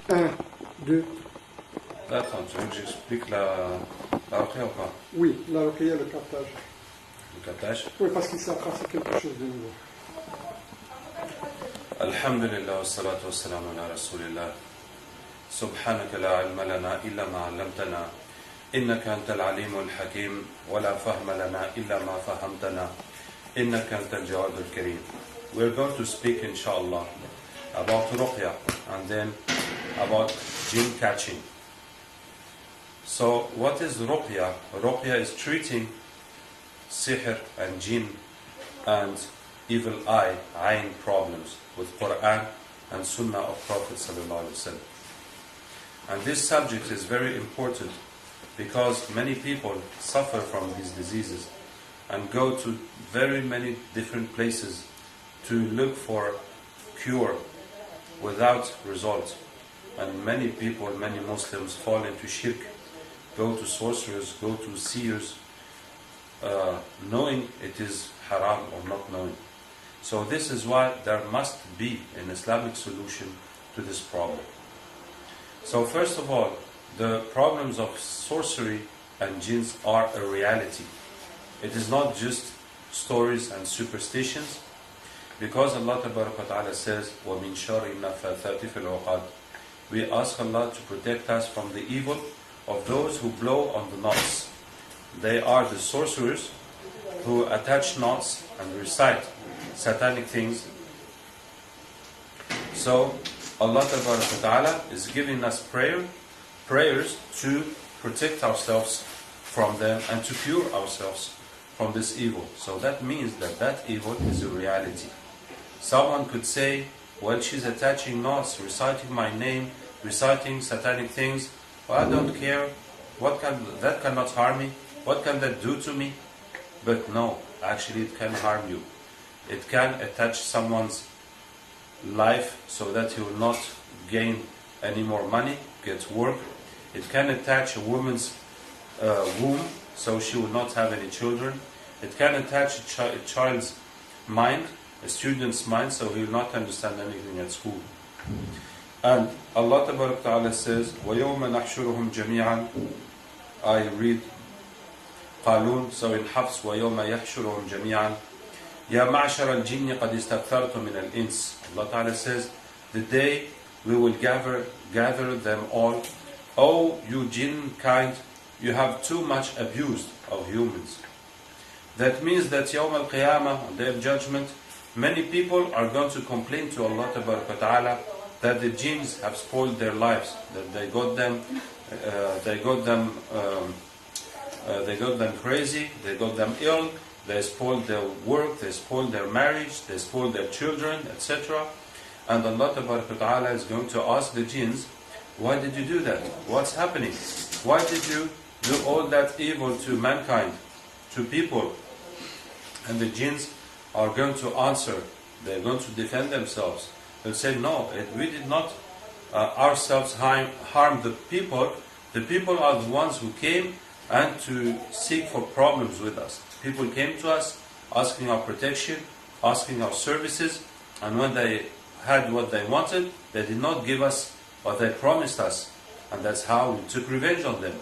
1, 2. Attends, tu veux que j'explique la ruqya ou pas? Oui, la ruqya, le captage. Le captage? Oui, parce qu'il s'apprend quelque chose de nouveau. Alhamdulillah wa salatu wa salam ala rasulillah. Subhanaka la ilma lana illa ma 'allamtana. Innaka antal alimul hakim wa la fahma lana illa ma fahamtana. Innaka antal jawadul kareem. We're going to speak inshallah about ruqya and then about jinn catching. So what is ruqya? Ruqya is treating sihr and jinn and evil eye, ayn problems with Qur'an and Sunnah of Prophet sallallahu alaihi wasallam. And this subject is very important because many people suffer from these diseases and go to very many different places to look for cure without result. And many people, many Muslims fall into shirk, go to sorcerers, go to seers, knowing it is haram or not knowing. So this is why there must be an Islamic solution to this problem. So first of all, the problems of sorcery and jinns are a reality. It is not just stories and superstitions, because Allah Ta'ala says, وَمِن شَرِّ النَّفَّاثَاتِ فِي الْعُقَدِ. We ask Allah to protect us from the evil of those who blow on the knots. They are the sorcerers who attach knots and recite satanic things. So Allah Ta'ala is giving us prayers to protect ourselves from them and to cure ourselves from this evil. So that means that evil is a reality. Someone could say, well, she's attaching knots, reciting my name, reciting satanic things. Well, I don't care. That cannot harm me. What can that do to me? But no, actually it can harm you. It can attach someone's life so that he will not gain any more money, get work. It can attach a woman's womb so she will not have any children. It can attach a child's mind, a student's mind, so he will not understand anything at school. And Allah Ta'ala says, وَيَوْمَ نَحْشُرُهُمْ جَمِيعًا. I read قالون, so in Hafs, وَيَوْمَ يَحْشُرُهُمْ جَمِيعًا يَا مَعْشَرَ الْجِنِّ قَدْ اسْتَكْثَرْتُم مِنَ الْإِنسِ. Allah Ta'ala says, the day we will gather them all. Oh, you jinn kind, you have too much abused of humans. That means that Yawm al-Qiyamah, on the day of judgment, many people are going to complain to Allah Ta'ala that the jinns have spoiled their lives, that they got them crazy, they got them ill, they spoiled their work, they spoiled their marriage, they spoiled their children, etc. And Allah Ta'ala is going to ask the jinns, why did you do that? What's happening? Why did you do all that evil to mankind, to people? And the jinns are going to answer, they're going to defend themselves. They'll say, no, we did not ourselves harm the people. The people are the ones who came and to seek for problems with us. People came to us asking our protection, asking our services, and when they had what they wanted, they did not give us what they promised us. And that's how we took revenge on them.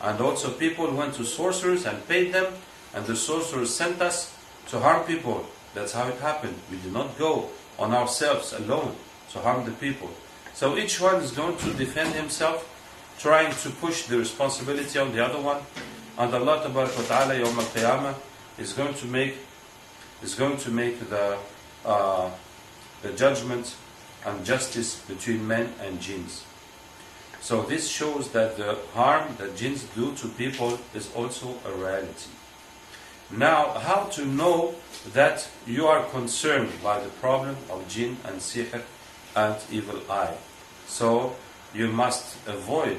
And also people went to sorcerers and paid them, and the sorcerers sent us to harm people. That's how it happened. We did not go on ourselves alone to harm the people. So each one is going to defend himself, trying to push the responsibility on the other one. And Allah Ta'ala Yawm al-Qiyamah is going to make the judgment and justice between men and jinns. So this shows that the harm that jinns do to people is also a reality. Now, how to know that you are concerned by the problem of jinn and sihr and evil eye? So you must avoid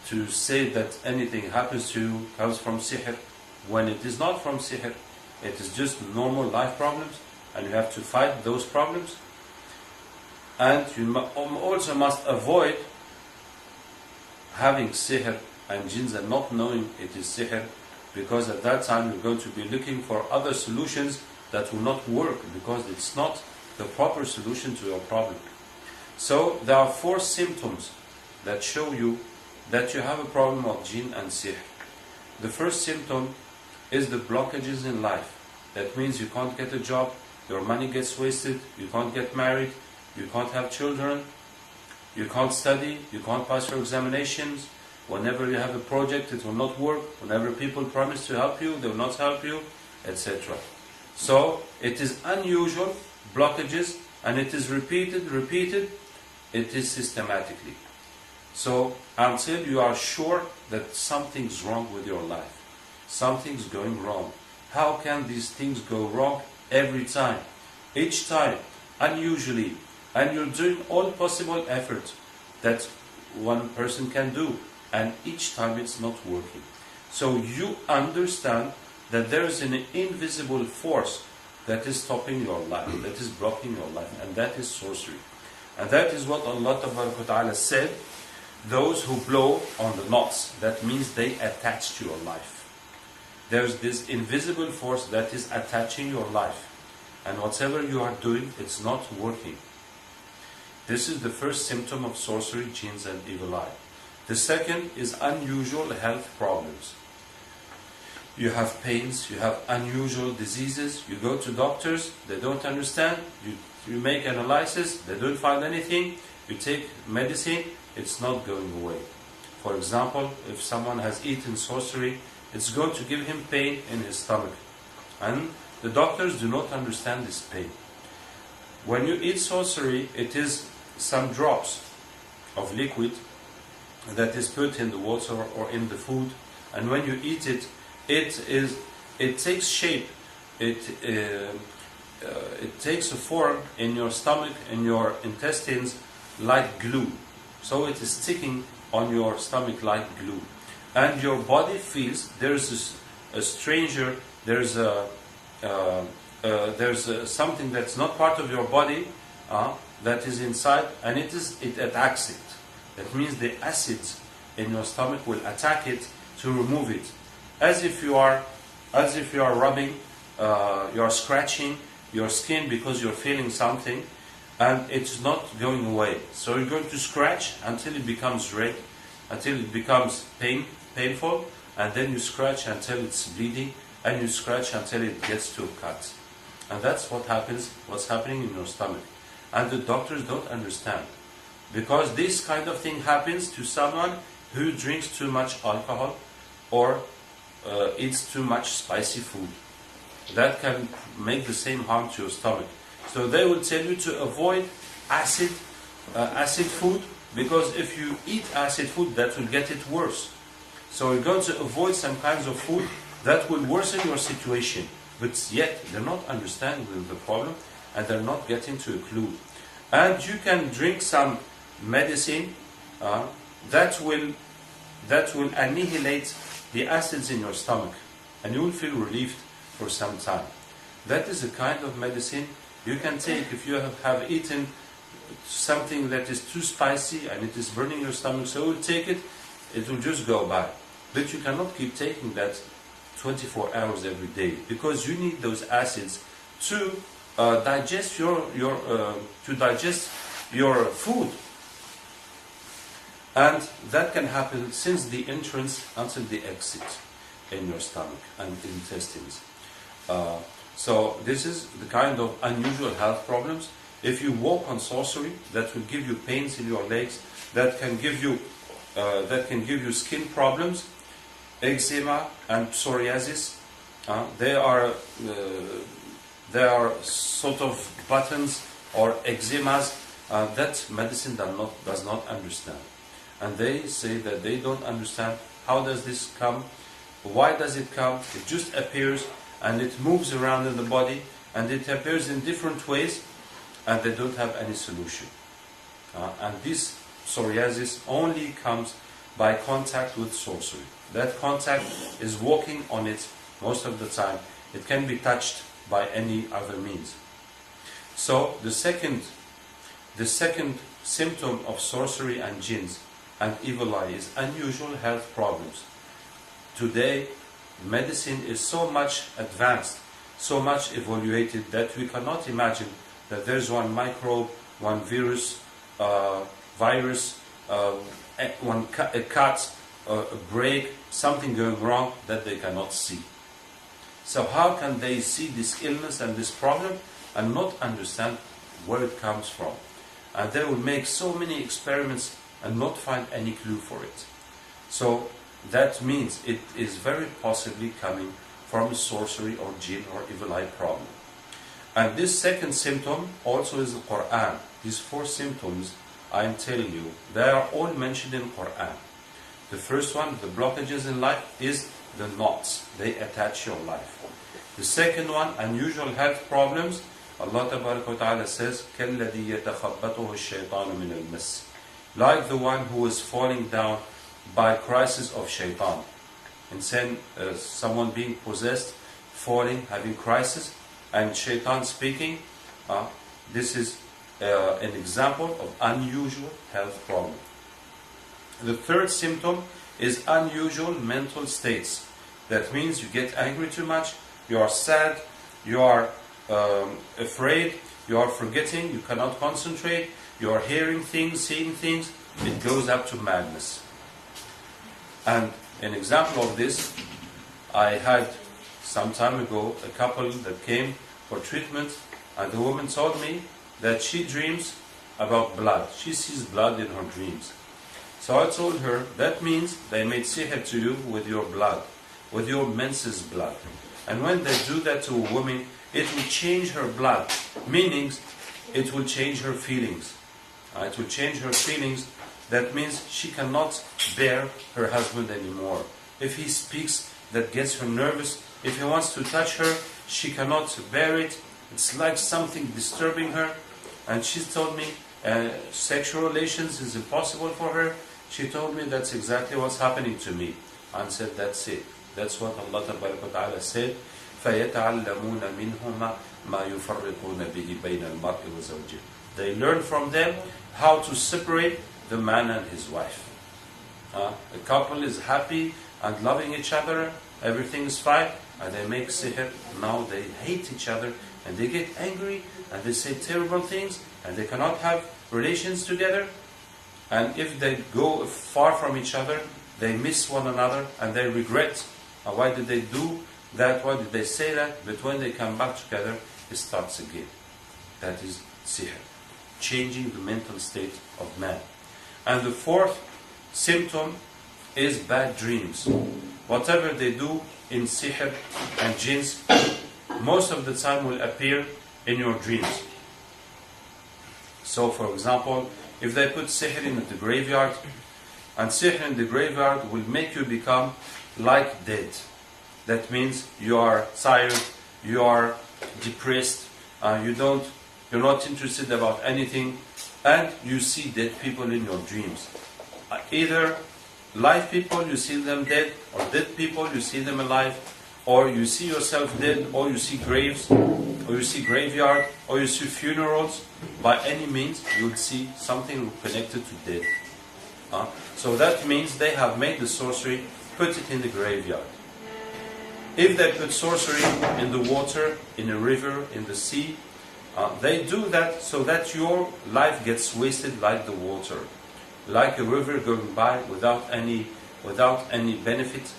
to say that anything happens to you comes from sihr when it is not from sihr. It is just normal life problems, and you have to fight those problems. And you also must avoid having sihr and jinns and not knowing it is sihr, because at that time you're going to be looking for other solutions that will not work, because it's not the proper solution to your problem. So there are 4 symptoms that show you that you have a problem of jinn and sihr. The first symptom is the blockages in life. That means you can't get a job, your money gets wasted, you can't get married, you can't have children, you can't study, you can't pass your examinations. Whenever you have a project, it will not work. Whenever people promise to help you, they will not help you, etc. So it is unusual blockages, and it is repeated, it is systematically. So until you are sure that something's wrong with your life, something's going wrong. How can these things go wrong every time? Each time, unusually, and you're doing all possible effort that one person can do, and each time it's not working. So you understand that there is an invisible force that is stopping your life, that is blocking your life, and that is sorcery. And that is what Allah Ta'ala said, those who blow on the knots, that means they attach to your life. There's this invisible force that is attaching your life, and whatever you are doing, it's not working. This is the first symptom of sorcery, jinns and evil eye. The second is unusual health problems. You have pains, you have unusual diseases, you go to doctors, they don't understand, you make analysis, they don't find anything, you take medicine, it's not going away. For example, if someone has eaten sorcery, it's going to give him pain in his stomach. And the doctors do not understand this pain. When you eat sorcery, it is some drops of liquid that is put in the water or in the food, and when you eat it, it takes shape, it takes a form in your stomach, in your intestines, like glue. So it is sticking on your stomach like glue, and your body feels there's something that's not part of your body that is inside, and it attacks it. That means the acids in your stomach will attack it to remove it, as if you are rubbing, you are scratching your skin because you're feeling something, and it's not going away. So you're going to scratch until it becomes red, until it becomes painful, and then you scratch until it's bleeding, and you scratch until it gets to a cut. And that's what's happening in your stomach. And the doctors don't understand, because this kind of thing happens to someone who drinks too much alcohol or eats too much spicy food. That can make the same harm to your stomach. So they will tell you to avoid acid food, because if you eat acid food, that will get it worse. So you're going to avoid some kinds of food that will worsen your situation. But yet they're not understanding the problem, and they're not getting to a clue. And you can drink some medicine that will annihilate the acids in your stomach, and you will feel relieved for some time. That is a kind of medicine you can take if you have eaten something that is too spicy and it is burning your stomach. So you will take it, it will just go by. But you cannot keep taking that 24 hours every day, because you need those acids to digest your food, and that can happen since the entrance until the exit in your stomach and intestines. So this is the kind of unusual health problems. If you walk on sorcery, that will give you pains in your legs, that can give you skin problems, eczema and psoriasis. They are sort of buttons or eczemas that medicine does not understand. And they say that they don't understand how does this come, why does it come. It just appears and it moves around in the body, and it appears in different ways, and they don't have any solution. And this psoriasis only comes by contact with sorcery. That contact is walking on it most of the time. It can be touched by any other means. So the second symptom of sorcery and jinns and evil eye is unusual health problems. Today, medicine is so much advanced, so much evaluated, that we cannot imagine that there's one microbe, one virus, a cut, a break, something going wrong that they cannot see. So how can they see this illness and this problem and not understand where it comes from? And they will make so many experiments and not find any clue for it. So that means it is very possibly coming from sorcery or jinn or evil eye problem. And this second symptom also is the Qur'an. These 4 symptoms I am telling you, they are all mentioned in Qur'an. The first one, the blockages in life, is the knots. They attach your life. The second one, unusual health problems. Allah Ta'ala says, كَالَّذِي يَتَخَبَّطُهُ الشَّيْطَانُ مِنَ الْمَسِّ, like the one who is falling down by crisis of shaitan. And then someone being possessed, falling, having crisis, and shaitan speaking. This is an example of unusual health problem. The third symptom is unusual mental states. That means you get angry too much, you are sad, you are afraid, you are forgetting, you cannot concentrate, you are hearing things, seeing things. It goes up to madness. And an example of this, I had some time ago a couple that came for treatment, and the woman told me that she dreams about blood. She sees blood in her dreams. So I told her, that means they made sihr to you with your blood, with your menses blood. And when they do that to a woman, it will change her blood, meaning it will change her feelings. It will change her feelings. That means she cannot bear her husband anymore. If he speaks, that gets her nervous. If he wants to touch her, she cannot bear it. It's like something disturbing her. And she told me sexual relations is impossible for her. She told me that's exactly what's happening to me. And said, that's it. That's what Allah Ta'ala said. فَيَتَعَلَّمُونَ مِنْهُمَا مَا يُفَرِّقُونَ بِهِ بَيْنَ الْمَرْءِ وَزَوْجِهِ. They learn from them how to separate the man and his wife. A couple is happy and loving each other, everything is fine, and they make sihr. Now they hate each other and they get angry and they say terrible things and they cannot have relations together. And if they go far from each other, they miss one another and they regret. Why did they do that? Why did they say that? But when they come back together, it starts again. That is sihr, changing the mental state of man. And the fourth symptom is bad dreams. Whatever they do in sihr and jinns, most of the time will appear in your dreams. So for example, if they put sihr in the graveyard, and sihr in the graveyard will make you become like dead. That means you are tired, you are depressed, you're not interested about anything, and you see dead people in your dreams. Either live people, you see them dead, or dead people, you see them alive, or you see yourself dead, or you see graves, or you see graveyard, or you see funerals. By any means, you will see something connected to death. So that means they have made the sorcery, put it in the graveyard. If they put sorcery in the water, in a river, in the sea, they do that so that your life gets wasted like the water, like a river going by without any benefit.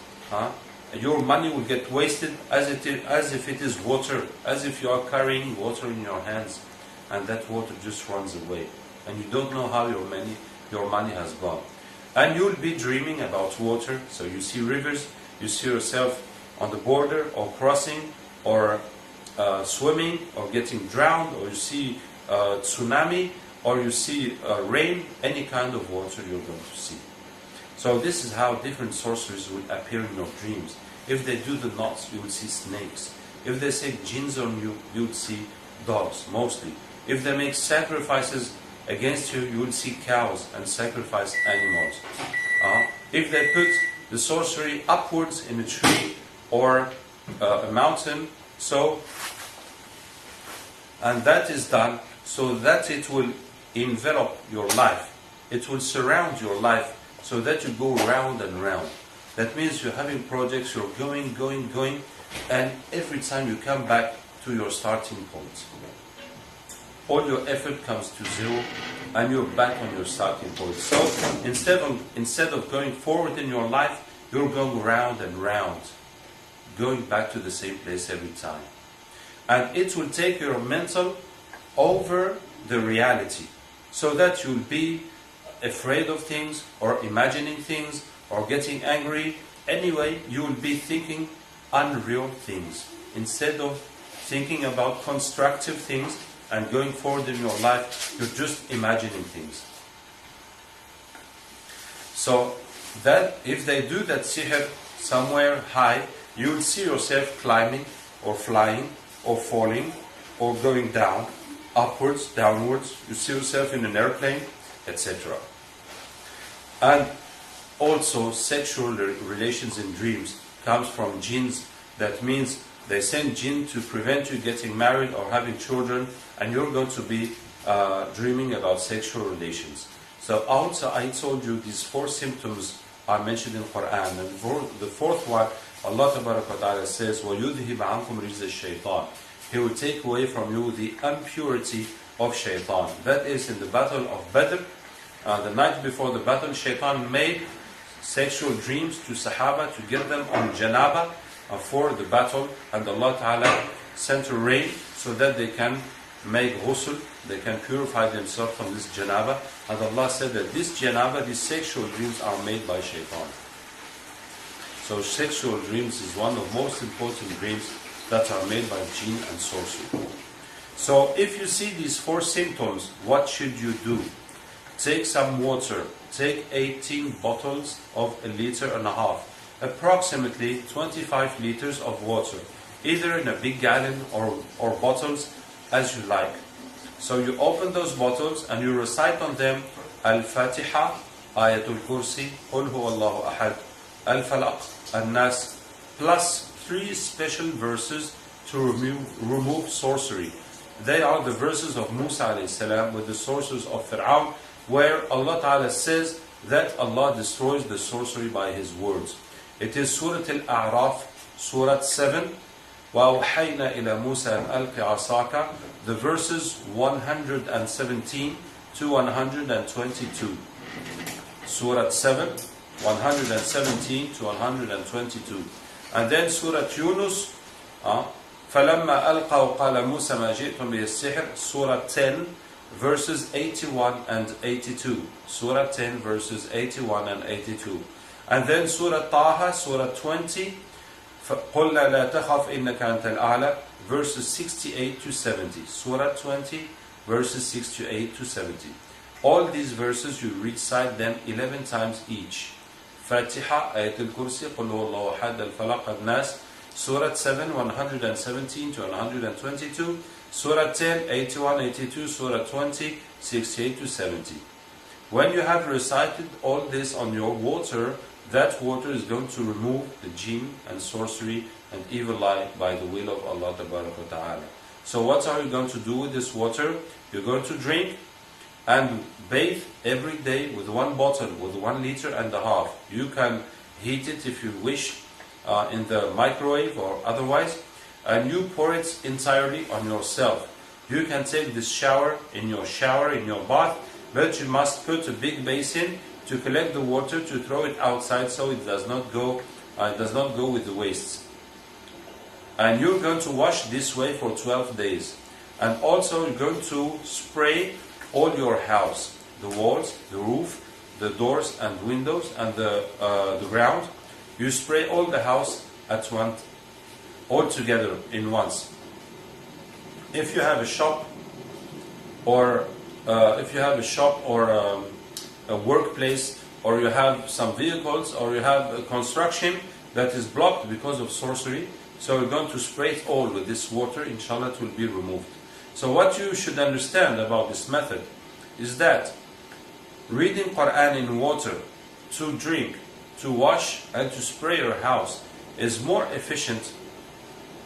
Your money will get wasted as if it is water, as if you are carrying water in your hands, and that water just runs away, and you don't know how your money has gone. And you'll be dreaming about water, so you see rivers, you see yourself on the border, or crossing, or swimming, or getting drowned, or you see tsunami, or you see rain, any kind of water you're going to see. So this is how different sorceries will appear in your dreams. If they do the knots, you will see snakes. If they say jinns on you, you will see dogs, mostly. If they make sacrifices against you, you will see cows and sacrifice animals. If they put the sorcery upwards in a tree or a mountain, and that is done so that it will envelop your life. It will surround your life so that you go round and round. That means you're having projects, you're going, and every time you come back to your starting point. all your effort comes to zero and you're back on your starting point. So instead of going forward in your life, you're going round and round, going back to the same place every time. And it will take your mental over the reality, so that you'll be afraid of things or imagining things or getting angry. Anyway, you will be thinking unreal things instead of thinking about constructive things and going forward in your life. You're just imagining things. So that if they do that sihr somewhere high, you will see yourself climbing or flying or falling or going down, upwards, downwards. You see yourself in an airplane, etc. And also sexual relations in dreams comes from jinns. That means they send jinn to prevent you getting married or having children, and you're going to be dreaming about sexual relations. So also I told you these 4 symptoms are mentioned in Qur'an, and the 4th one, Allah Ta'ala says, وَيُذْهِبْ عَنْكُمْ رِجْزَ الشَّيْطَانِ. He will take away from you the impurity of shaitan. That is in the battle of Badr. The night before the battle, shaitan made sexual dreams to Sahaba to get them on janaba for the battle, and Allah Ta'ala sent a rain so that they can make ghusl, they can purify themselves from this janaba. And Allah said that this janaba, these sexual dreams are made by shaitan. So sexual dreams is one of the most important dreams that are made by jinn and sorcery. So if you see these 4 symptoms, what should you do? Take some water. Take 18 bottles of 1.5 liters, approximately 25 liters of water, either in a big gallon or bottles as you like. So you open those bottles and you recite on them Al-Fatiha, Ayatul Kursi, Qul Huwallahu Ahad, Al-Falaq, Al-Nas, plus 3 special verses to remove sorcery. They are the verses of Musa alayhi salam with the sorcerers of Fir'aun, where Allah Ta'ala says that Allah destroys the sorcery by His words. It is Surah Al-A'raf, Surah 7, وَأَوْحَيْنَا إِلَى مُوسَى أَنْ أَلْقِ عَصَاكَ, the verses 117 to 122. Surah 7, 117 to 122. And then Surah Yunus, فَلَمَّا أَلْقَوْا قَالَ مُوسَى مَا جِئْتُمْ بِهِ السِّحْرِ, Surah 10, verses 81 and 82. Surah 10, verses 81 and 82. And then Surah Taha, Surah 20, قُلْنَا لَا تَخَفْ إِنَّكَ أَنْتَ الْأَعْلَى, verses 68 to 70. Surah 20, verses 68 to 70. All these verses, you recite them 11 times each. Fatiha, Ayatul Kursi, Qul Huwallahu Ahad, Al-Falaq, Al-Nas. Surah 7, 117 to 122. Surah 10, 81, 82. Surah 20, 68 to 70. When you have recited all this on your water, that water is going to remove the jinn and sorcery and evil eye by the will of Allah Ta'ala. So what are you going to do with this water? You're going to drink and bathe every day with 1 bottle, with 1.5 liters. You can heat it if you wish in the microwave or otherwise, and you pour it entirely on yourself. You can take this shower, in your bath, but you must put a big basin to collect the water, to throw it outside so it does not go with the wastes. And you're going to wash this way for 12 days. And also you're going to spray all your house, the walls, the roof, the doors and windows and the ground. You spray all the house at once, all together in once. If you have a shop or a workplace, or you have some vehicles, or you have a construction that is blocked because of sorcery, so you're going to spray it all with this water, inshallah it will be removed. So what you should understand about this method is that reading Qur'an in water to drink, to wash and to spray your house is more efficient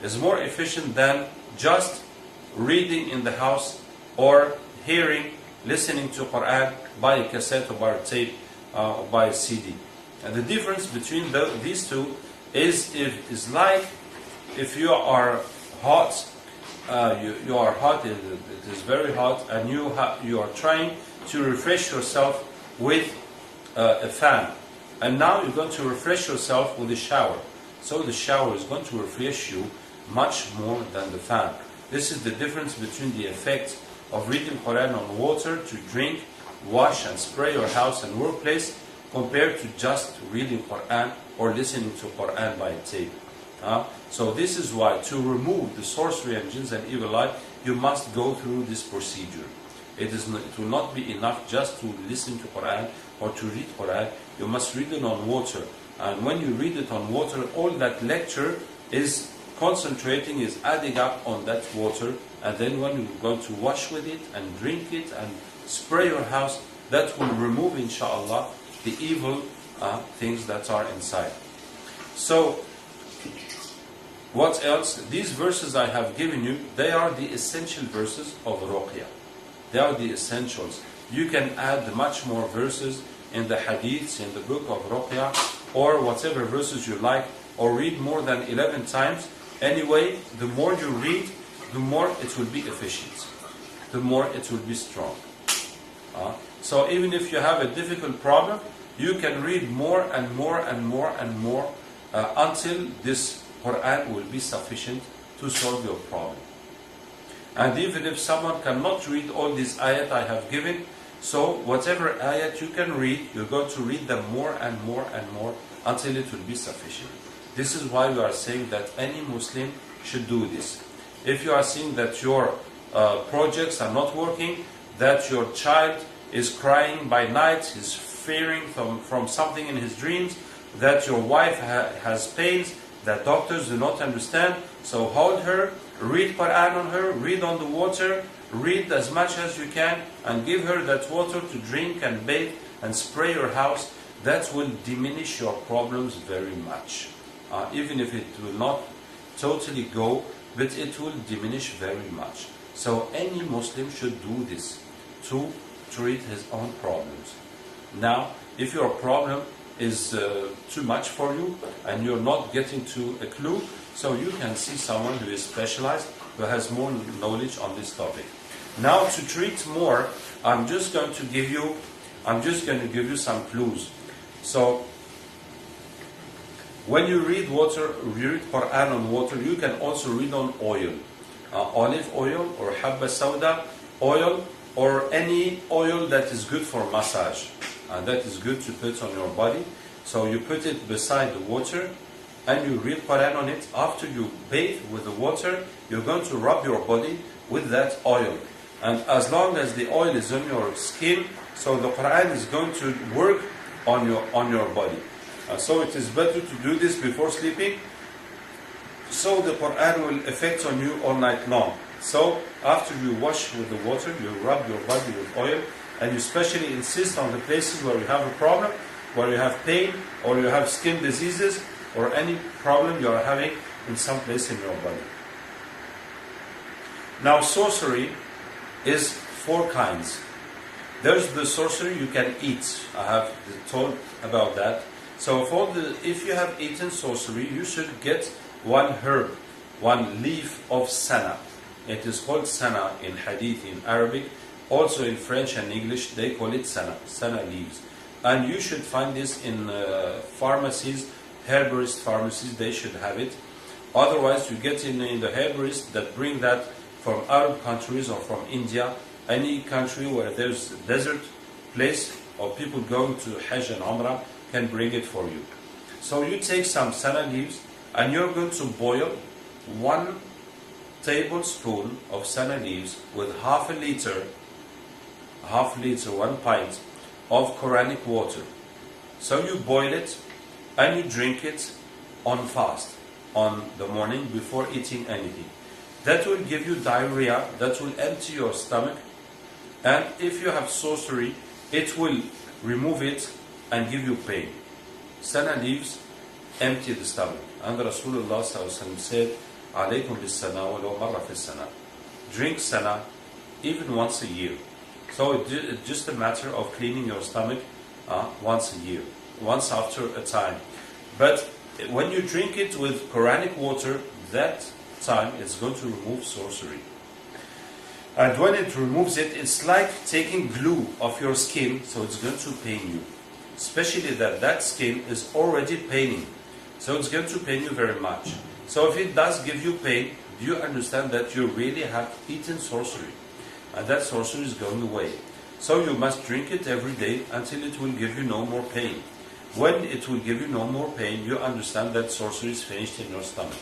than just reading in the house or listening to Qur'an by a cassette or by a tape or by a CD. And the difference between these two is like if you are hot you are hot, it is very hot, and you are trying to refresh yourself with a fan. And now you're going to refresh yourself with a shower. So the shower is going to refresh you much more than the fan. This is the difference between the effect of reading Quran on water to drink, wash and spray your house and workplace compared to just reading Quran or listening to Quran by tape. So this is why to remove the sorcery and jinns and evil eye, you must go through this procedure. It will not be enough just to listen to Quran or to read Quran. You must read it on water. And when you read it on water, all that lecture is concentrating, is adding up on that water. And then when you're going to wash with it and drink it and spray your house, that will remove, inshallah, the evil things that are inside. So, what else? These verses I have given you, they are the essential verses of Ruqya. They are the essentials. You can add much more verses in the hadiths, in the book of Ruqya, or whatever verses you like, or read more than 11 times. Anyway, the more you read, the more it will be efficient. The more it will be strong. So even if you have a difficult problem, you can read more and more and more and more until this Quran will be sufficient to solve your problem. And even if someone cannot read all these ayat I have given, so whatever ayat you can read, you're going to read them more and more and more until it will be sufficient. This is why we are saying that any Muslim should do this. If you are seeing that your projects are not working, that your child is crying by night, is fearing from something in his dreams, that your wife has pains that doctors do not understand, so hold her, read Quran on her, read on the water, read as much as you can, and give her that water to drink and bathe and spray your house. That will diminish your problems very much. Even if it will not totally go, but it will diminish very much. So any Muslim should do this to treat his own problems. Now, if your problem is too much for you and you're not getting to a clue, so you can see someone who is specialized, who has more knowledge on this topic. Now, to treat more, I'm just going to give you some clues. So, when you read Quran on water, you can also read on oil, olive oil or habba sauda oil, or any oil that is good for massage, and that is good to put on your body. So you put it beside the water and you read Quran on it. After you bathe with the water, you're going to rub your body with that oil. And as long as the oil is on your skin, so the Quran is going to work on your body. So it is better to do this before sleeping, so the Quran will affect on you all night long. So after you wash with the water, you rub your body with oil, and you especially insist on the places where you have a problem, where you have pain, or you have skin diseases, or any problem you are having in some place in your body. Now, sorcery is 4 kinds. There's the sorcery you can eat. I have told about that. So if you have eaten sorcery, you should get one herb, one leaf of sana. It is called sana in hadith, in Arabic. Also in French and English, they call it sana leaves. And you should find this in pharmacies, herbalist pharmacies, they should have it. Otherwise, you get in the herbalists that bring that from Arab countries or from India, any country where there's a desert place or people going to Hajj and Umrah can bring it for you. So you take some sana leaves and you're going to boil 1 tablespoon of sana leaves with half a liter, 1 pint of Quranic water. So you boil it and you drink it on fast, on the morning before eating anything. That will give you diarrhea, that will empty your stomach, and if you have sorcery, it will remove it and give you pain. Sana leaves empty the stomach. And Rasulullah said, Alaykum bis sana wa law marra fi sana. Drink sana even once a year. So it's just a matter of cleaning your stomach once a year, once after a time. But when you drink it with Quranic water, that time, it's going to remove sorcery. And when it removes it, it's like taking glue off your skin, so it's going to pain you. Especially that skin is already paining. So it's going to pain you very much. So if it does give you pain, do you understand that you really have eaten sorcery? And that sorcery is going away. So you must drink it every day until it will give you no more pain. When it will give you no more pain, you understand that sorcery is finished in your stomach.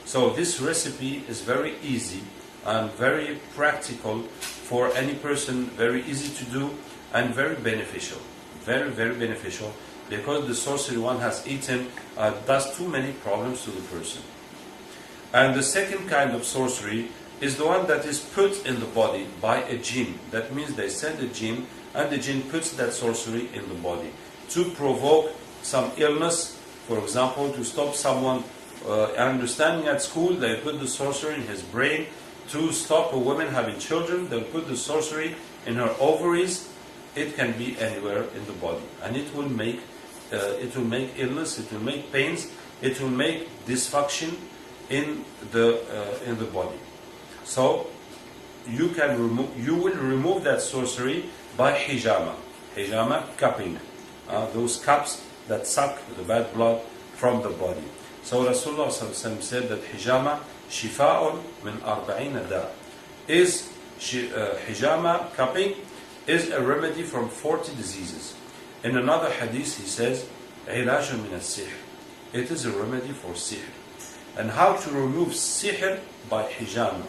So this recipe is very easy and very practical for any person, very easy to do and very beneficial. Very, very beneficial, because the sorcery one has eaten does too many problems to the person. And the second kind of sorcery is the one that is put in the body by a jinn. That means they send a jinn, and the jinn puts that sorcery in the body to provoke some illness. For example, to stop someone understanding at school, they put the sorcery in his brain. To stop a woman having children, they'll put the sorcery in her ovaries. It can be anywhere in the body, and it will make illness, it will make pains, it will make dysfunction in the body. So you will remove that sorcery by hijama, cupping, those cups that suck the bad blood from the body. So Rasulullah said that hijama shifa'un min arba'ina da, is hijama cupping is a remedy from 40 diseases. In another hadith he says, علاج من السحر. It is a remedy for sihr. And how to remove sihr? By hijama.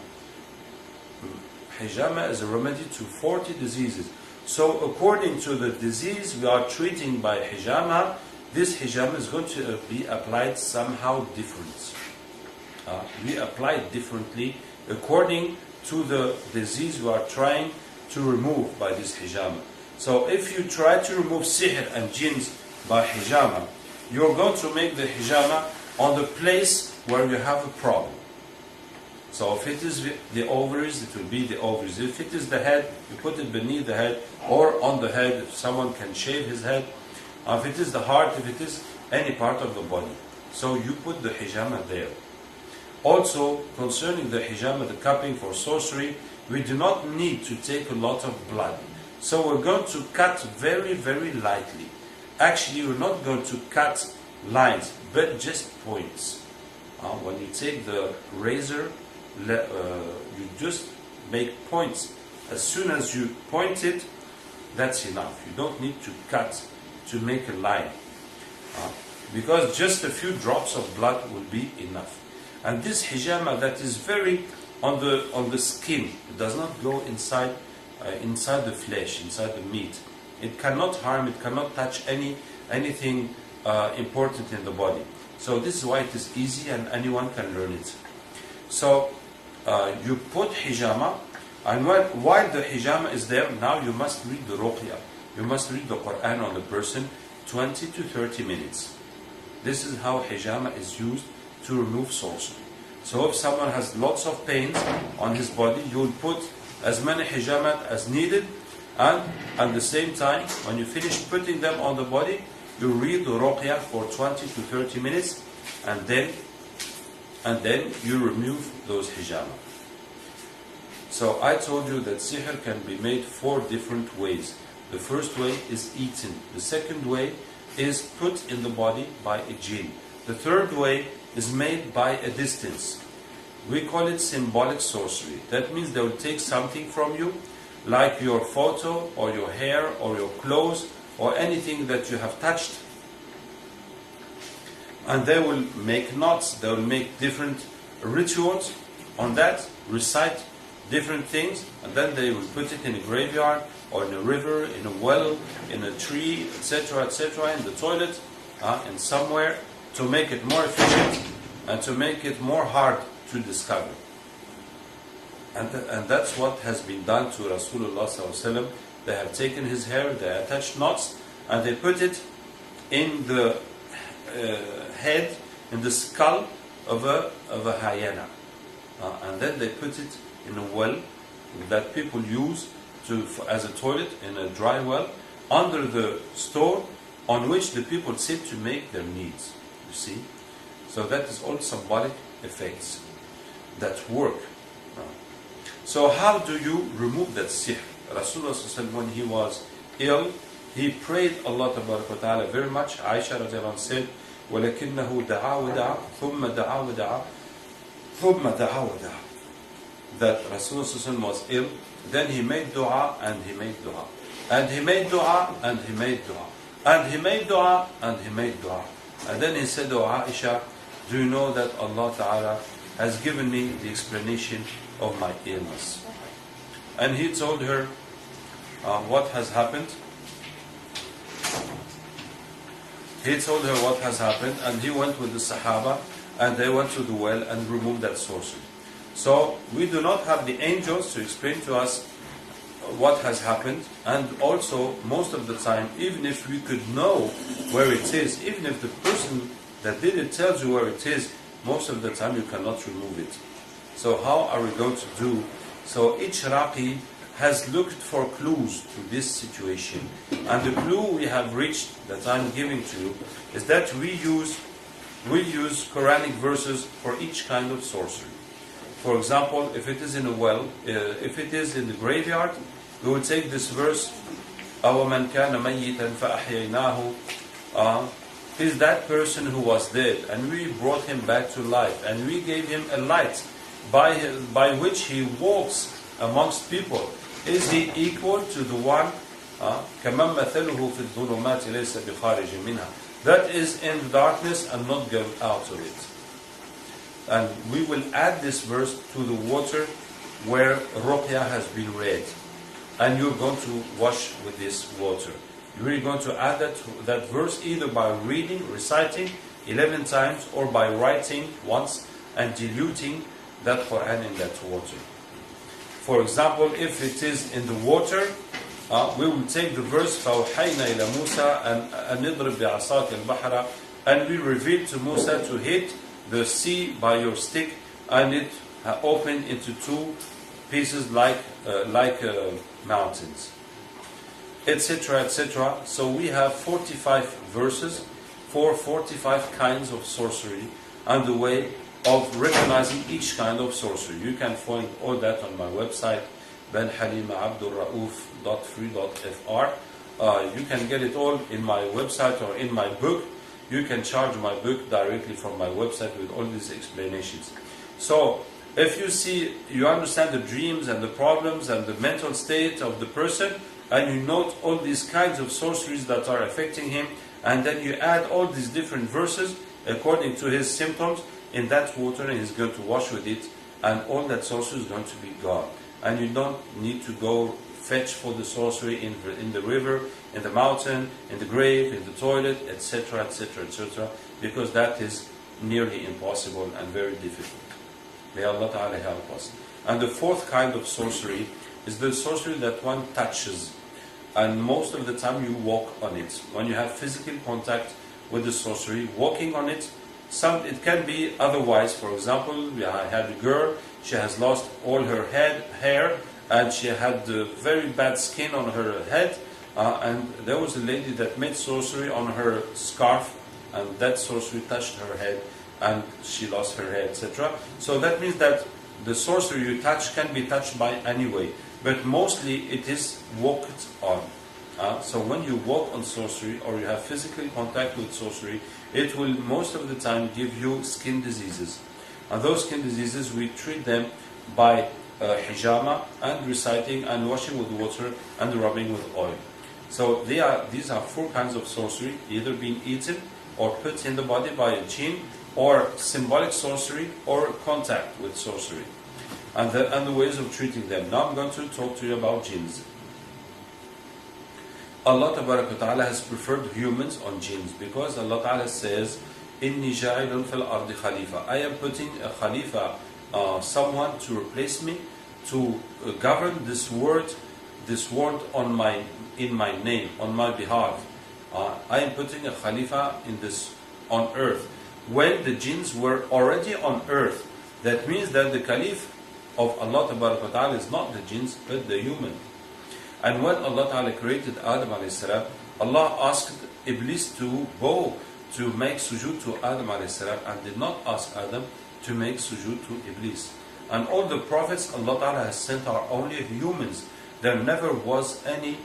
Hijama is a remedy to 40 diseases. So according to the disease we are treating by hijama, this hijama is going to be applied somehow different. We apply it differently according to the disease we are trying to remove by this hijama. So if you try to remove sihr and jinns by hijama, you're going to make the hijama on the place where you have a problem. So if it is the ovaries, it will be the ovaries. If it is the head, you put it beneath the head or on the head, if someone can shave his head. If it is the heart, if it is any part of the body. So you put the hijama there. Also, concerning the hijama, the cupping for sorcery, we do not need to take a lot of blood. So we're going to cut very, very lightly. Actually, we're not going to cut lines, but just points. When you take the razor, you just make points. As soon as you point it, that's enough. You don't need to cut to make a line. Because just a few drops of blood will be enough. And this hijama that is very on the skin, it does not go inside the flesh, inside the meat. It cannot harm, it cannot touch anything important in the body. So this is why it is easy and anyone can learn it. So you put hijama, and while the hijama is there, now you must read the ruqya. You must read the Qur'an on the person 20 to 30 minutes. This is how hijama is used to remove sorcery. So if someone has lots of pains on his body, you will put as many hijamat as needed, and at the same time, when you finish putting them on the body, you read the ruqya for 20 to 30 minutes, and then you remove those hijama. So I told you that sihr can be made 4 different ways. The first way is eaten. The second way is put in the body by a jinn. The third way is made by a distance. We call it symbolic sorcery. That means they will take something from you, like your photo or your hair or your clothes or anything that you have touched, and they will make knots, they will make different rituals on that, recite different things, and then they will put it in a graveyard or in a river, in a well, in a tree, etc., in the toilet, in somewhere, to make it more efficient and to make it more hard to discover. And that's what has been done to Rasulullah ﷺ. They have taken his hair, they attached knots, and they put it in the head, in the skull of a hyena. And then they put it in a well that people use as a toilet, in a dry well, under the stone on which the people sit to make their needs. You see? So that is all symbolic effects. that work. So how do you remove that sihr? Rasulullah ﷺ, when he was ill, he prayed Allah Ta'ala very much. Aisha radiallahu anha said, وَلَكِنَّهُ دَعَى وَدَعَى ثُمَّ دَعَى وَدَعَى ثُمَّ دَعَى وَدَعَى. That Rasulullah ﷺ was ill, then he made dua and he made dua. And he made dua and he made dua. And he made dua and he made dua. And then he said to Aisha, do you know that Allah Ta'ala has given me the explanation of my illness? And he told her what has happened. He told her what has happened, and he went with the Sahaba, and they went to the well and removed that sorcery. So we do not have the angels to explain to us what has happened, and also most of the time, even if we could know where it is, even if the person that did it tells you where it is, most of the time you cannot remove it. So how are we going to do? So each Raqi has looked for clues to this situation, and the clue we have reached that I'm giving to you is that we use Quranic verses for each kind of sorcery. For example, if it is in a well, if it is in the graveyard, we will take this verse, أَوَمَنْ كَانَ مَيِّتًا فَأَحْيَيْنَاهُ, is that person who was dead, and we brought him back to life, and we gave him a light by which he walks amongst people. Is he equal to the one كَمَنْ مَثَلُهُ فِي الظُّلُمَاتِ لَيْسَ بِخَارِجٍ مِنْهَا, that is in darkness and not going out of it? And we will add this verse to the water where Ruqya has been read, and you're going to wash with this water. You're going to add that verse either by reading, reciting 11 times, or by writing once and diluting that Qur'an in that water. For example, if it is in the water, we will take the verse فَأَوْحَيْنَا إِلَى مُوسَى أَنْ نِضْرِبْ بِعَصَاكَ الْبَحْرَ, and we revealed to Musa to hit the sea by your stick, and it opened into two pieces like mountains, etc., etc. So we have 45 verses for 45 kinds of sorcery and the way of recognizing each kind of sorcery. You can find all that on my website, benhalimaabdurraouf.free.fr. You can get it all in my website or in my book. You can charge my book directly from my website with all these explanations. So if you understand the dreams and the problems and the mental state of the person, and you note all these kinds of sorceries that are affecting him, and then you add all these different verses according to his symptoms in that water, and he's going to wash with it, and all that sorcery is going to be gone. And you don't need to go fetch for the sorcery in the river, in the mountain, in the grave, in the toilet, etc., etc., etc., because that is nearly impossible and very difficult. May Allah Ta'ala help us. And the fourth kind of sorcery is the sorcery that one touches, and most of the time you walk on it. When you have physical contact with the sorcery, walking on it, it can be otherwise. For example, I had a girl, she has lost all her hair, and she had very bad skin on her head, and there was a lady that made sorcery on her scarf, and that sorcery touched her head, and she lost her hair, etc. So that means that the sorcery you touch can be touched by anyway, but mostly it is walked on. So when you walk on sorcery, or you have physical contact with sorcery, it will most of the time give you skin diseases. And those skin diseases, we treat them by hijama and reciting and washing with water and rubbing with oil. So these are four kinds of sorcery, either being eaten or put in the body by a jinn, or symbolic sorcery, or contact with sorcery, and the ways of treating them. Now I'm going to talk to you about jinns. Allah Ta'ala has preferred humans on jinns, because Allah Ta'ala says, إِنِّي جَاعِلٌ فِي الْأَرْضِ خَلِيفَةً, I am putting a khalifa, someone to replace me, to govern this world in my name, on my behalf. I am putting a khalifa on earth. When the jinns were already on earth, that means that the caliph of Allah Ta'ala is not the jinns, but the human. And when Allah Ta'ala created Adam a.s., Allah asked Iblis to bow to make sujood to Adam a.s., and did not ask Adam to make sujood to Iblis. And all the prophets Allah Ta'ala has sent are only humans. There never was any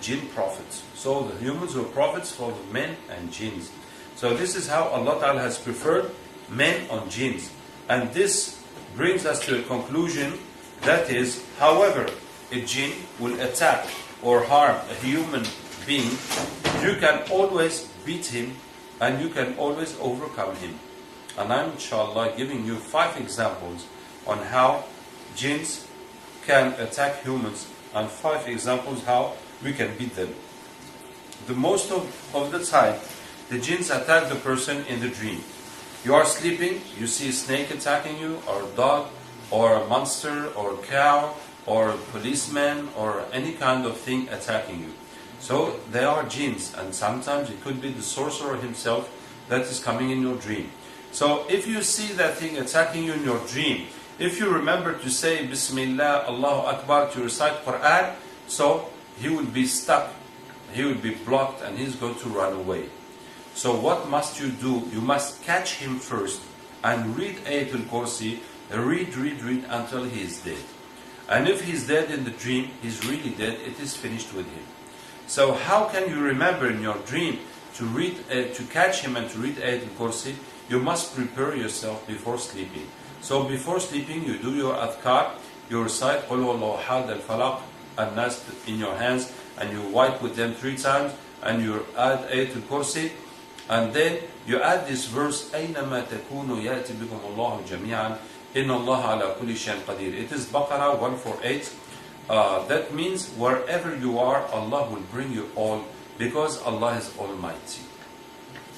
jinn prophets. So the humans were prophets for the men and jinns. So this is how Allah Ta'ala has preferred men on jinns. And this brings us to a conclusion, that is, however a jinn will attack or harm a human being, you can always beat him and you can always overcome him. And I'm inshallah giving you 5 examples on how jinns can attack humans and 5 examples how we can beat them. The most of the time, the jinns attack the person in the dream. You are sleeping, you see a snake attacking you, or a dog, or a monster, or a cow, or a policeman, or any kind of thing attacking you. So they are jinns, and sometimes it could be the sorcerer himself that is coming in your dream. So if you see that thing attacking you in your dream, if you remember to say Bismillah, Allahu Akbar, to recite Qur'an, so he will be stuck, he will be blocked, and he's going to run away. So what must you do? You must catch him first and read Ayatul Kursi, read until he is dead. And if he's dead in the dream, he's really dead, it is finished with him. So how can you remember in your dream to read, to catch him and to read Ayatul Kursi? You must prepare yourself before sleeping. So before sleeping, you do your adhkar, you recite Qul Huwallahu Ahad, Al-Falaq, An-Nas in your hands, and you wipe with them 3 times, and you add Ayatul Kursi, and then you add this verse, أَيْنَمَا تَكُونُوا يَأْتِ بِكُمُ اللَّهُ جَمِيعًا إِنَّ اللَّهَ عَلَى كُلِّ شَيْءٍ قَدِيرٌ. It is Baqarah 148. That means wherever you are, Allah will bring you all, because Allah is Almighty.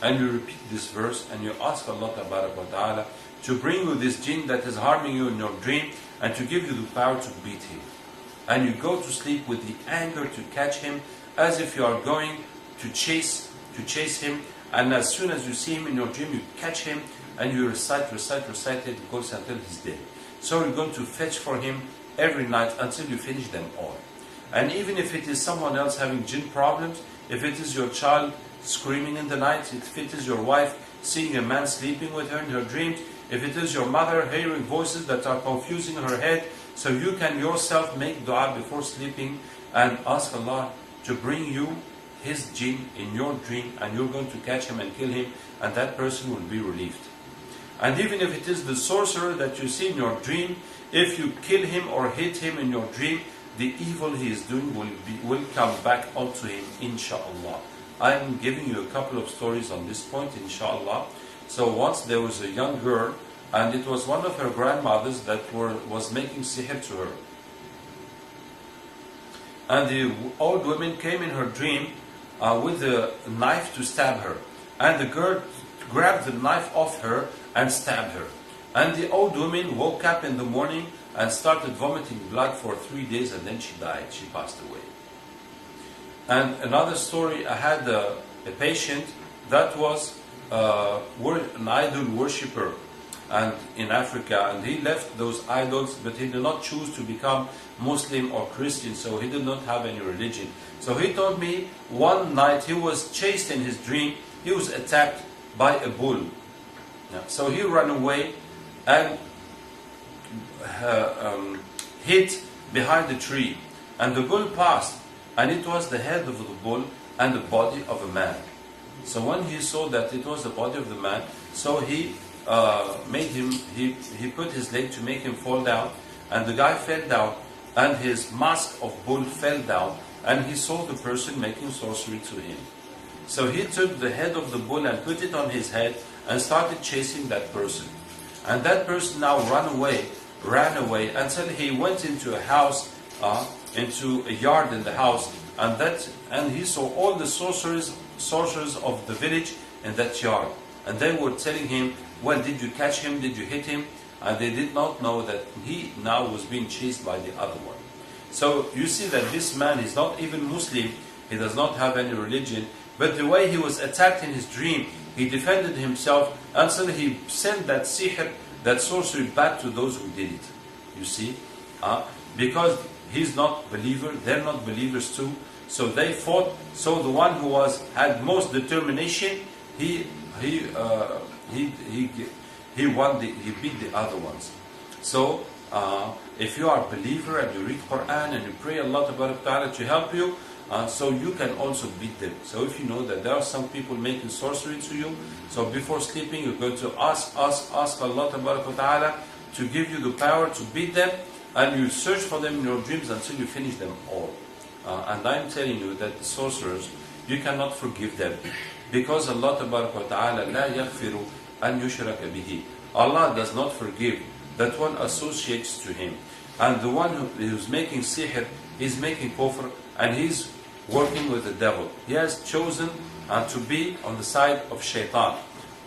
And you repeat this verse and you ask Allah Ta'ala to bring you this jinn that is harming you in your dream and to give you the power to beat him. And you go to sleep with the anger to catch him, as if you are going to chase him. And as soon as you see him in your dream, you catch him and you recite it goes until he's dead. So you're going to fetch for him every night until you finish them all. And even if it is someone else having jinn problems, if it is your child screaming in the night, if it is your wife seeing a man sleeping with her in her dreams, if it is your mother hearing voices that are confusing her head, so you can yourself make dua before sleeping and ask Allah to bring you his jinn in your dream, and you're going to catch him and kill him, and that person will be relieved. And even if it is the sorcerer that you see in your dream, if you kill him or hit him in your dream, the evil he is doing will come back onto him, inshallah. I'm giving you a couple of stories on this point, inshallah. So once there was a young girl, and it was one of her grandmothers that was making sihr to her. And the old woman came in her dream with a knife to stab her. And the girl grabbed the knife off her and stabbed her. And the old woman woke up in the morning and started vomiting blood for 3 days, and then she died, she passed away. And another story, I had a patient that was an idol worshipper and in Africa, and he left those idols, but he did not choose to become Muslim or Christian, so he did not have any religion. So he told me one night he was chased in his dream, he was attacked by a bull. So he ran away and hid behind a tree, and the bull passed, and it was the head of the bull and the body of a man. So when he saw that it was the body of the man, so he put his leg to make him fall down, and the guy fell down, and his mask of bull fell down, and he saw the person making sorcery to him. So he took the head of the bull and put it on his head and started chasing that person. And that person now ran away until he went into a house, into a yard in the house, and he saw all the sorcerers of the village in that yard. And they were telling him, well, did you catch him? Did you hit him? And they did not know that he now was being chased by the other one. So you see that this man is not even Muslim, he does not have any religion, but the way he was attacked in his dream, he defended himself until he sent that sihr, that sorcery, back to those who did it. You see? Because he's not believer, they're not believers too, so they fought. So the one who had most determination, he won. He beat the other ones. So if you are a believer and you read Qur'an and you pray Allah Ta'ala to help you, so you can also beat them. So if you know that there are some people making sorcery to you, so before sleeping you're going to ask Allah Ta'ala to give you the power to beat them, and you search for them in your dreams until you finish them all. And I'm telling you that the sorcerers, you cannot forgive them, because Allah Ta'ala la yaghfiru an yushraka bihi. Allah does not forgive that one associates to Him. And the one who's making sihr is making kufr, and he's working with the devil. He has chosen to be on the side of shaitan.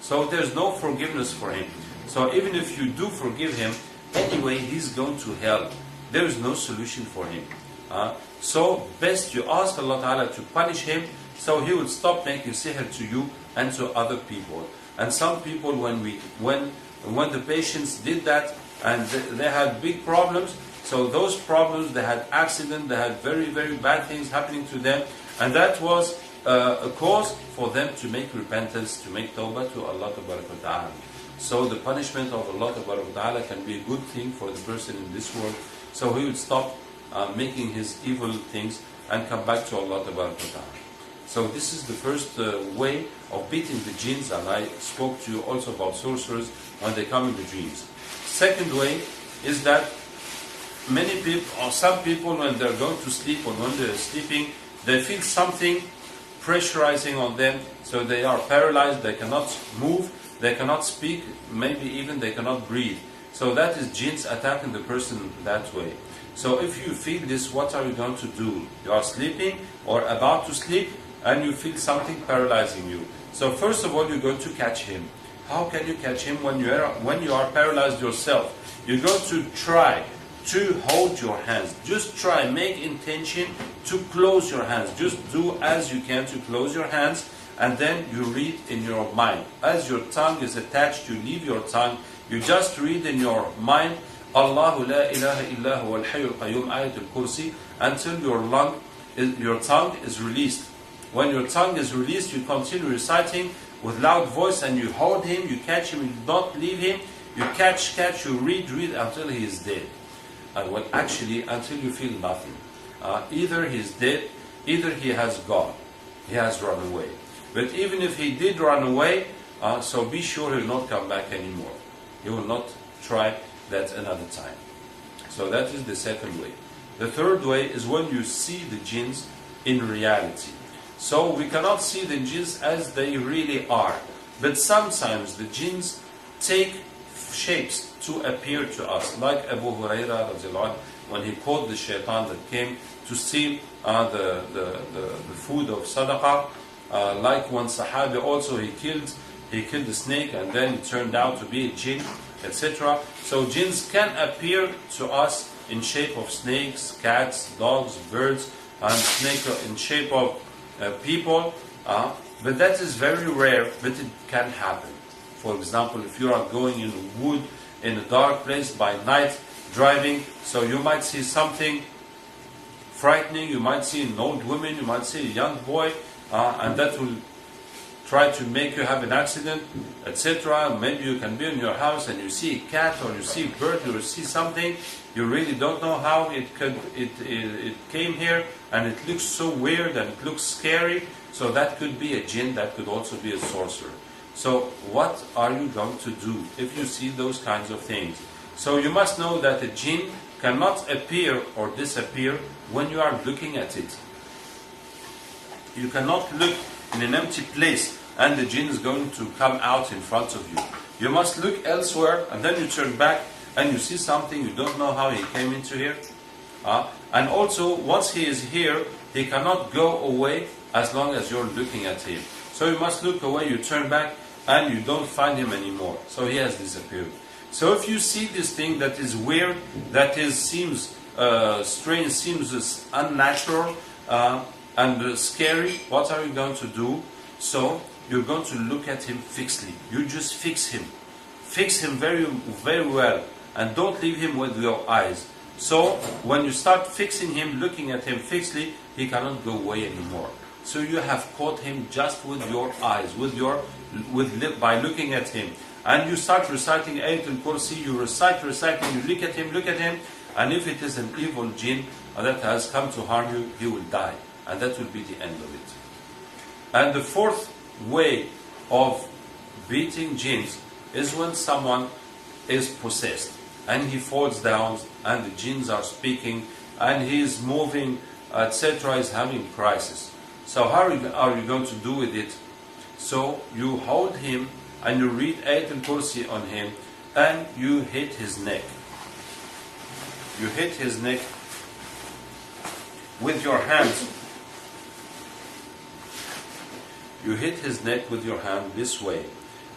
So there's no forgiveness for him. So even if you do forgive him, anyway he's going to hell. There is no solution for him. So best you ask Allah Ta'ala to punish him, so he will stop making sihr to you and to other people. And some people, when the patients did that, and they had big problems, so those problems, they had accident, they had very, very bad things happening to them, and that was a cause for them to make repentance, to make tawbah to Allah Ta'ala. So the punishment of Allah Ta'ala can be a good thing for the person in this world, so he would stop making his evil things and come back to Allah Ta'ala. So this is the first way of beating the jinns, and I spoke to you also about sorcerers when they come in the dreams. Second way is that many people, or some people, when they're going to sleep or when they're sleeping, they feel something pressurizing on them, so they are paralyzed, they cannot move, they cannot speak, maybe even they cannot breathe. So that is jinns attacking the person that way. So if you feel this, what are you going to do? You are sleeping or about to sleep, and you feel something paralyzing you. So first of all, you're going to catch him. How can you catch him when you are paralyzed yourself? You're going to try to hold your hands. Just try, make intention to close your hands. Just do as you can to close your hands, and then you read in your mind. As your tongue is attached, you leave your tongue. You just read in your mind, Allahu la ilaha illa huwa al-hayyul qayyum, ayatul kursi, until your tongue is released. When your tongue is released, you continue reciting with loud voice, and you hold him, you catch him, you don't leave him, you catch, you read until he is dead. And when actually, until you feel nothing. Either he is dead, either he has gone, he has run away. But even if he did run away, so be sure he will not come back anymore. He will not try that another time. So that is the second way. The third way is when you see the jinns in reality. So we cannot see the jinns as they really are, but sometimes the jinns take shapes to appear to us, like Abu Huraira when he caught the shaitan that came to steal the food of sadaqah, like one Sahabi also, he killed the snake, and then it turned out to be a jinn, etc. So jinns can appear to us in shape of snakes, cats, dogs, birds, and snake in shape of people, but that is very rare, but it can happen. For example, if you are going in the wood, in a dark place by night, driving, so you might see something frightening, you might see an old woman, you might see a young boy, and that will try to make you have an accident, etc. Maybe you can be in your house and you see a cat, or you see a bird, or you see something, you really don't know how it came here, and it looks so weird and it looks scary. So that could be a jinn, that could also be a sorcerer. So what are you going to do if you see those kinds of things? So you must know that a jinn cannot appear or disappear when you are looking at it. You cannot look in an empty place and the jinn is going to come out in front of you. You must look elsewhere, and then you turn back and you see something, you don't know how he came into here. And also, once he is here, he cannot go away as long as you're looking at him. So you must look away, you turn back, and you don't find him anymore. So he has disappeared. So if you see this thing that is weird, that seems strange, seems unnatural, and scary, what are you going to do? So you're going to look at him fixedly. You just fix him. Fix him very, very well, and don't leave him with your eyes. So when you start fixing him, looking at him fixedly, he cannot go away anymore. So you have caught him just with your eyes, by looking at him. and you start reciting Ayatul Kursi, you recite, and you look at him, and if it is an evil jinn that has come to harm you, he will die, and that will be the end of it. And the fourth way of beating jinns is when someone is possessed and he falls down and the jinns are speaking and he is moving, etc., is having crisis. So how are you going to do with it? So you hold him and you read Ayatul Kursi on him and you hit his neck. You hit his neck with your hands. You hit his neck with your hand this way,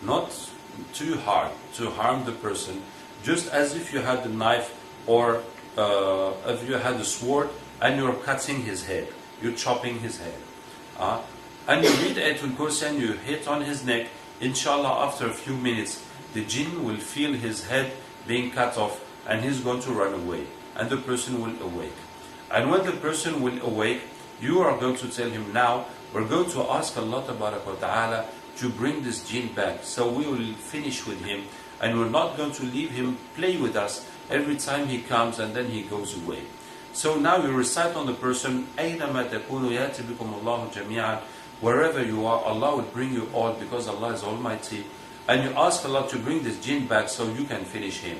not too hard to harm the person, just as if you had a knife or if you had a sword and you're cutting his head, you're chopping his head. And you read Ayatul Kursi and you hit on his neck. Inshallah, after a few minutes, the jinn will feel his head being cut off and he's going to run away, and the person will awake. And when the person will awake, you are going to tell him, now we're going to ask Allah Ta'ala to bring this jinn back. So we will finish with him and we're not going to leave him play with us every time he comes and then he goes away. So now you recite on the person, أَيْنَمَا تَكُونُوا يَأْتِ بِكُمُ اللَّهُ جَمِيعًا. Wherever you are, Allah will bring you all, because Allah is Almighty. And you ask Allah to bring this jinn back so you can finish him.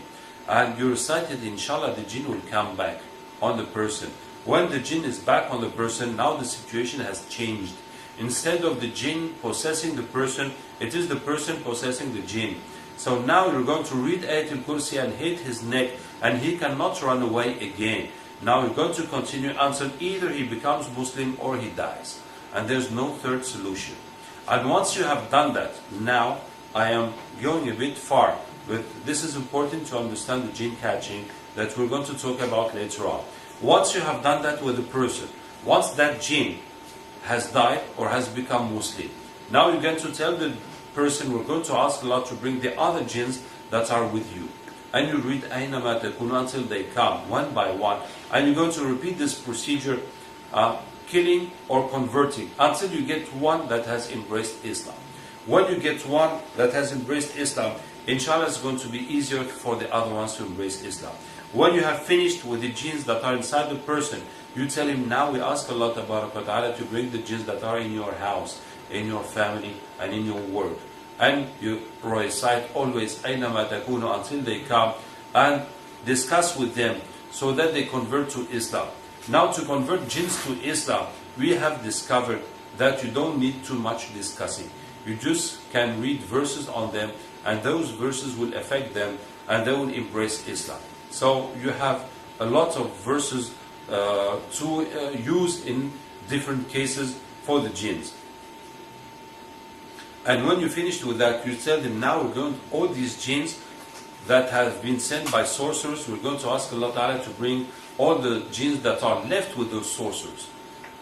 And you recite it, inshallah, the jinn will come back on the person. When the jinn is back on the person, now the situation has changed. Instead of the jinn possessing the person, it is the person possessing the jinn. So now you're going to read Ayatul Kursi and hit his neck, and he cannot run away again. Now you're going to continue until either he becomes Muslim or he dies. And there's no third solution. And once you have done that, now I am going a bit far, but this is important to understand the jinn catching that we're going to talk about later on. Once you have done that with a person, once that jinn has died or has become Muslim, now you're going to tell the person, we're going to ask Allah to bring the other jinns that are with you. And you read أَيْنَمَا تَكُونُوا until they come, one by one. And you're going to repeat this procedure, killing or converting, until you get one that has embraced Islam. When you get one that has embraced Islam, inshallah it's going to be easier for the other ones to embrace Islam. When you have finished with the jinns that are inside the person, you tell him, now we ask Allah Ta'ala to bring the jinns that are in your house, in your family, and in your work. And you recite always أَيْنَمَا تَكُونُوا until they come, and discuss with them so that they convert to Islam. Now, to convert jinns to Islam, we have discovered that you don't need too much discussing. You just can read verses on them, and those verses will affect them, and they will embrace Islam. So you have a lot of verses to use in different cases for the jinns. And when you finished with that, you tell them, now we're going, all these jinns that have been sent by sorcerers, we're going to ask Allah Ta'ala to bring all the jinns that are left with those sorcerers.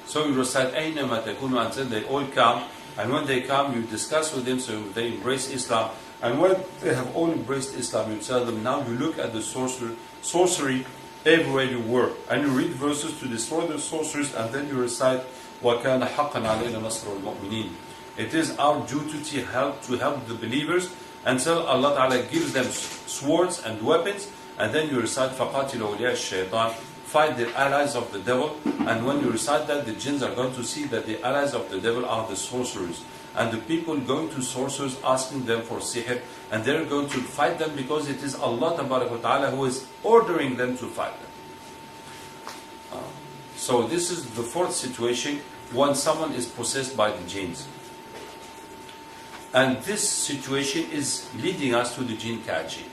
So you recite أَيْنَمَا تَكُونُوا until they all come, and when they come, you discuss with them so they embrace Islam. And when they have all embraced Islam, you tell them, now you look at the sorcery everywhere you were, and you read verses to destroy the sorcerers, and then you recite وَكَانَ حَقًّا عَلَيْنَا نَصْرُ الْمُؤْمِنِينَ. It is our duty to help the believers until Allah Ta'ala gives them swords and weapons, and then you recite فَقَاتِلُوا أَوْلِيَاءَ الشَّيْطَانِ, fight the allies of the devil. And when you recite that, the jinns are going to see that the allies of the devil are the sorcerers, and the people going to sorcerers asking them for sihr, and they're going to fight them because it is Allah Ta'ala who is ordering them to fight them. So this is the fourth situation, when someone is possessed by the jinns. And this situation is leading us to the jinn catching.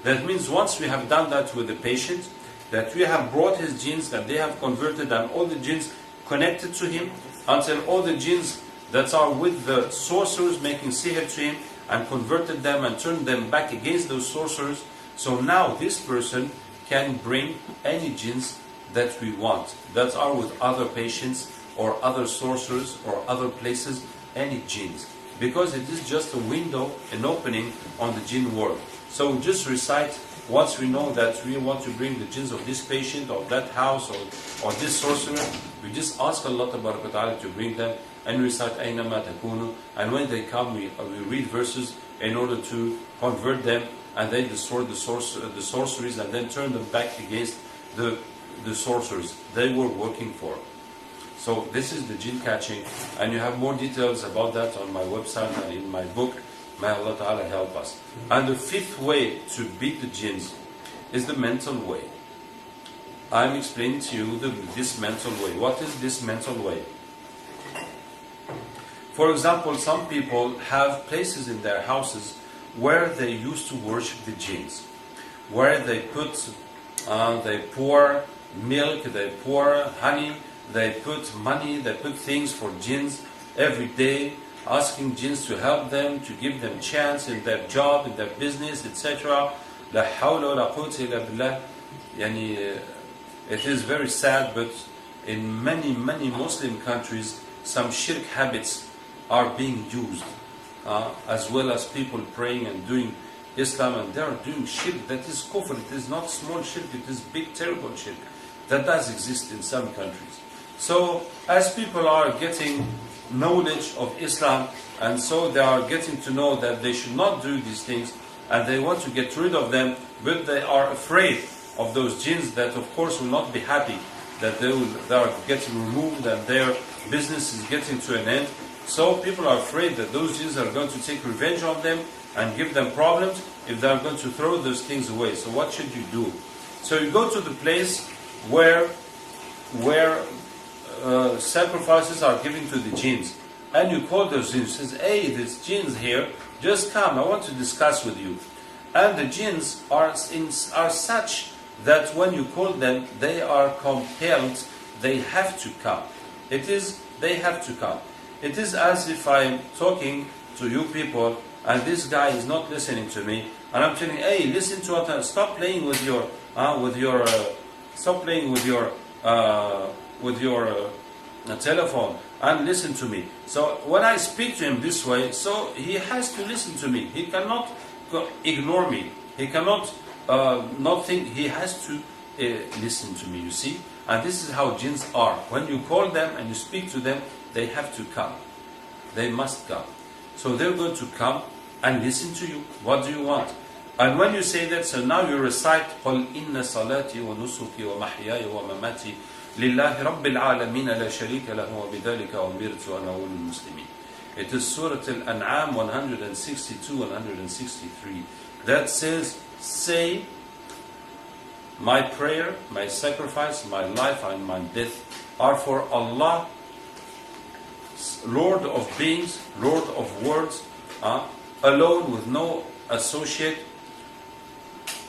That means once we have done that with the patient, that we have brought his jinns, that they have converted, and all the jinns connected to him, until all the jinns that are with the sorcerers making sihr to him, and converted them and turned them back against those sorcerers. So now this person can bring any jinns that we want, that are with other patients or other sorcerers or other places, any jinns. Because it is just a window, an opening on the jinn world. So we just recite, once we know that we want to bring the jinns of this patient, or that house, or this sorcerer, we just ask Allah Ta'ala to bring them, and recite أَيْنَمَا تَكُونُوا. And when they come, we read verses in order to convert them, and then destroy the sorceries, and then turn them back against the sorcerers they were working for. So this is the jinn catching, and you have more details about that on my website and in my book. May Allah Ta'ala help us. And the fifth way to beat the jinns is the mental way. I'm explaining to you this mental way. What is this mental way? For example, some people have places in their houses where they used to worship the jinns, where they pour milk, they pour honey, they put money, they put things for jinns every day, asking jinns to help them, to give them chance in their job, in their business, etc. La hawla wa la quwwata illa billah. It is very sad, but in many Muslim countries, some shirk habits are being used, as well as people praying and doing Islam, and they are doing shirk that is kufr. It is not small shirk, it is big, terrible shirk. That does exist in some countries. So, as people are getting knowledge of Islam, and so they are getting to know that they should not do these things, and they want to get rid of them, but they are afraid of those jinns that of course will not be happy that they are getting removed and their business is getting to an end. So people are afraid that those jinns are going to take revenge on them and give them problems if they are going to throw those things away. So what should you do? So you go to the place where sacrifices are given to the jinns, and you call those jinns, says, hey, there's jinns here, just come, I want to discuss with you. And the jinns are such that when you call them, they are compelled, they have to come. They have to come. It is as if I'm talking to you people, and this guy is not listening to me, and I'm telling, hey, listen to what, stop playing with your telephone and listen to me. So when I speak to him this way, so he has to listen to me. He cannot ignore me. He cannot not think. He has to listen to me, you see. And this is how jinns are. When you call them and you speak to them, they have to come. They must come. So they're going to come and listen to you. What do you want? And when you say that, so now you recite قُلْ إِنَّ صَلَاتِي وَنُسُكِي وَمَحْيَايَ وَمَمَاتِي لِلَّهِ رَبِّ الْعَالَمِينَ لَا شَرِيكَ لَهُ وَبِذَلِكَ أُمِرْتُ وَأَنَا أَوَّلُ الْمُسْلِمِينَ. It is Surah Al-An'am 162, 163. That says, say, my prayer, my sacrifice, my life and my death are for Allah, Lord of beings, Lord of worlds, alone with no associate.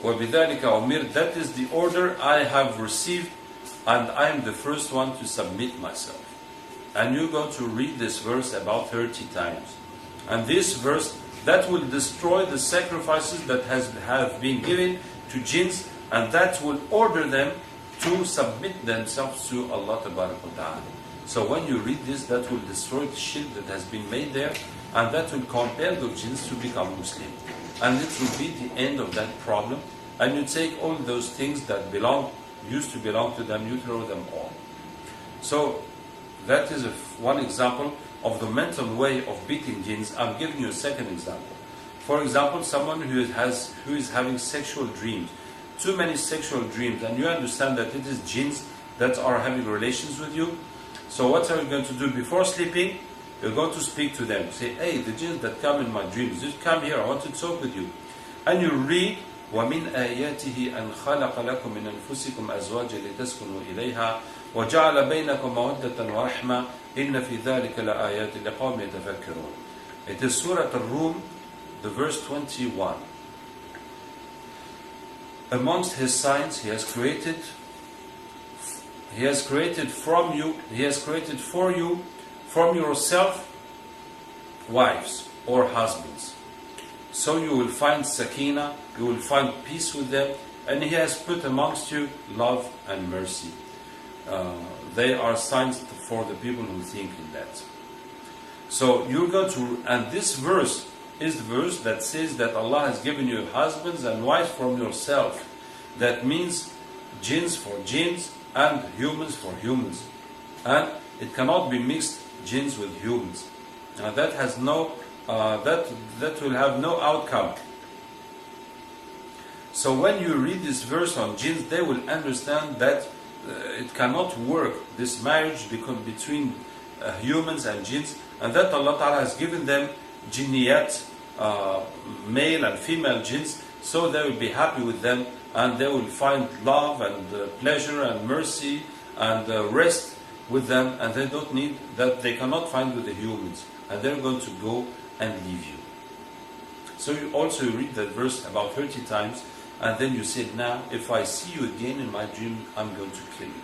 وَبِذَلِكَ أُمِرْتُ. That is the order I have received, and I am the first one to submit myself. And you're going to read this verse about 30 times. And this verse, that will destroy the sacrifices that have been given to jinns, and that will order them to submit themselves to Allah Ta'ala. So when you read this, that will destroy the shirk that has been made there, and that will compel the jinns to become Muslim. And it will be the end of that problem. And you take all those things that used to belong to them, you throw them all. So that is one example of the mental way of beating jinns. I'm giving you a second example. For example, someone who is having sexual dreams, too many sexual dreams, and you understand that it is jinns that are having relations with you. So what are you going to do before sleeping? You're going to speak to them. Say, hey, the jinns that come in my dreams, just come here, I want to talk with you. And you read, وَمِنْ آيَاتِهِ أَنْ خَلَقَ لَكُم مِّنْ أَنفُسِكُمْ أَزْوَاجًا لِتَسْكُنُوا إِلَيْهَا وَجَعَلَ بَيْنَكُمْ مَوَدَّةً وَرَحْمَةً إِنَّ فِي ذَلِكَ لَآيَاتٍ لِقَوْمٍ يَتَفَكَّرُونَ. It is Surah Al-Rum, the verse 21. Amongst His signs, He has created from you, He has created for you, from yourself, wives or husbands. So you will find sakina, you will find peace with them, and He has put amongst you love and mercy. They are signs for the people who think in that. So you're going to, and this verse is the verse that says that Allah has given you husbands and wives from yourself. That means jinns for jinns and humans for humans. And it cannot be mixed jinns with humans. That has no, that will have no outcome. So when you read this verse on jinns, they will understand that it cannot work, this marriage between humans and jinns, and that Allah Ta'ala has given them jinniyat, male and female jinns, so they will be happy with them, and they will find love and pleasure and mercy and rest with them, and they don't need that, they cannot find with the humans, and they're going to go and leave you. So you also read that verse about 30 times, and then you say, now if I see you again in my dream, I'm going to kill you.